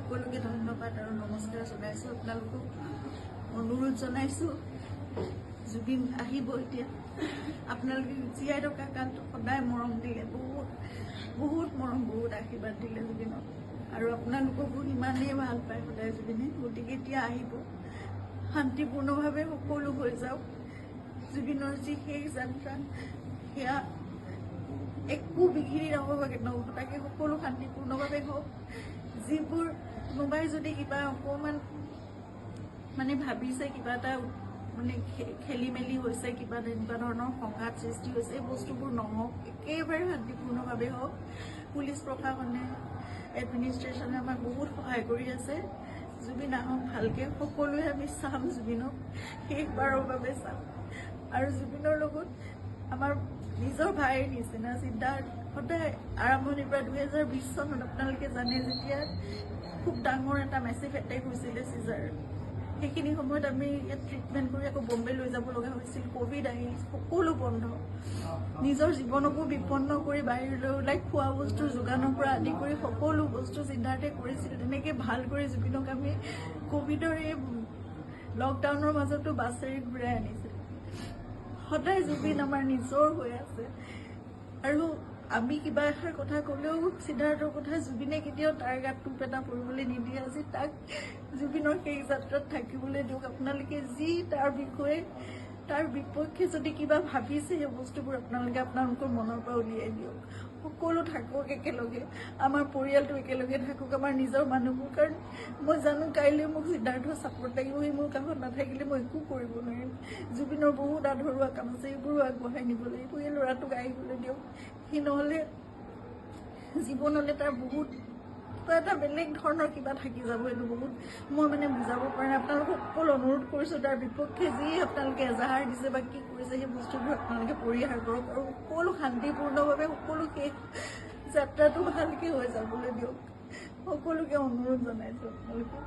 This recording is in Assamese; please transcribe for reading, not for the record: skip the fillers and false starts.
সকলোকে ধন্যবাদ আৰু নমস্কাৰ জনাইছোঁ। আপোনালোকক অনুৰোধ জনাইছোঁ, জুবিন আহিব এতিয়া। আপোনালোকে জীয়াই থকা কালটো সদায় মৰম দিলে, বহুত মৰম, বহুত আশীৰ্বাদ দিলে জুবিনক, আৰু আপোনালোককো ইমানেই ভাল পায় সদায় জুবিনে। গতিকে এতিয়া আহিব, শান্তিপূৰ্ণভাৱে সকলো হৈ যাওক। জুবিনৰ যি শেষ যাত্ৰা, সেয়া একো বিঘিনি নঘটাকে সকলো শান্তিপূৰ্ণভাৱে হওক। যিবোৰ কোনোবাই যদি কিবা অকণমান মানে ভাবিছে, কিবা এটা মানে খেলি মেলি হৈছে, কিবা তেনেকুৱা ধৰণৰ সংঘাত সৃষ্টি হৈছে, এই বস্তুবোৰ নহওক, একেবাৰে শান্তিপূৰ্ণভাৱে হওক। পুলিচ প্ৰশাসনে, এডমিনিষ্ট্ৰেশ্যনে আমাক বহুত সহায় কৰি আছে। জুবিন আহক ভালকৈ, সকলোৱে আমি চাম জুবিনক, শেষবাৰৰ বাবে চাম। আৰু জুবিনৰ লগত আমাৰ নিজৰ ভাইৰ নিচিনা চিন্তা সদায় আৰম্ভণিৰ পৰা 2020 চনত আপোনালোকে জানে, যেতিয়া খুব ডাঙৰ এটা মেচিভ এটেক হৈছিলে চিজাৰ, সেইখিনি সময়ত আমি ইয়াত ট্ৰিটমেণ্ট কৰি আকৌ বম্বে লৈ যাব লগা হৈছিল। ক'ভিড আহি সকলো বন্ধ, নিজৰ জীৱনকো বিপন্ন কৰি বাহিৰলৈ ওলাই খোৱা বস্তুৰ যোগানৰ পৰা আদি কৰি সকলো বস্তু চিন্তাৰ্থে কৰিছিল। তেনেকৈ ভাল কৰি জুবিনক আমি ক'ভিডৰ এই লকডাউনৰ মাজতো বাছেৰে ঘূৰাই আনিছিল। সদায় জুবিন আমাৰ নিজৰ হৈ আছে, আৰু আমি কিবা এষাৰ কথা ক'লেও সিদ্ধাৰ্থৰ কথা জুবিনে কেতিয়াও তাৰ গাত টোপ এটা পৰিবলৈ নিদিয়ে। আজি তাক জুবিনৰ সেই যাত্ৰাত থাকিবলৈ দিয়ক। আপোনালোকে যি তাৰ বিষয়ে, তাৰ বিপক্ষে যদি কিবা ভাবিছে, সেই বস্তুবোৰ আপোনালোকে আপোনালোকৰ মনৰ পৰা উলিয়াই দিয়ক। সকলো থাকক একেলগে, আমাৰ পৰিয়ালটো একেলগে থাকক, আমাৰ নিজৰ মানুহবোৰ। কাৰণ মই জানো কাইলৈ মোক সিদ্ধাৰ্থৰ ছাপোৰ্ট লাগিব, সি মোৰ কাষত নাথাকিলে মই একো কৰিব নোৱাৰিম। জুবিনৰ বহুত আধৰুৱা কাম আছে, এইবোৰো আগবঢ়াই নিব লাগিব। এই ল'ৰাটোক আহিবলৈ দিয়ক, সি নহ'লে জীৱনলৈ তাৰ বহুত এটা বেলেগ ধৰণৰ কিবা থাকি যাব। এইটো বহুত মই মানে বুজাব পৰা নাই। আপোনালোকক সকলো অনুৰোধ কৰিছোঁ, তাৰ বিপক্ষে যি আপোনালোকে এজাহাৰ দিছে বা কি কৰিছে, সেই বস্তুবোৰ আপোনালোকে পৰিহাৰ কৰক, আৰু সকলো শান্তিপূৰ্ণভাৱে সকলো শেষ যাত্ৰাটো ভালকৈ হৈ যাবলৈ দিয়ক। সকলোকে অনুৰোধ জনাইছোঁ আপোনালোকে।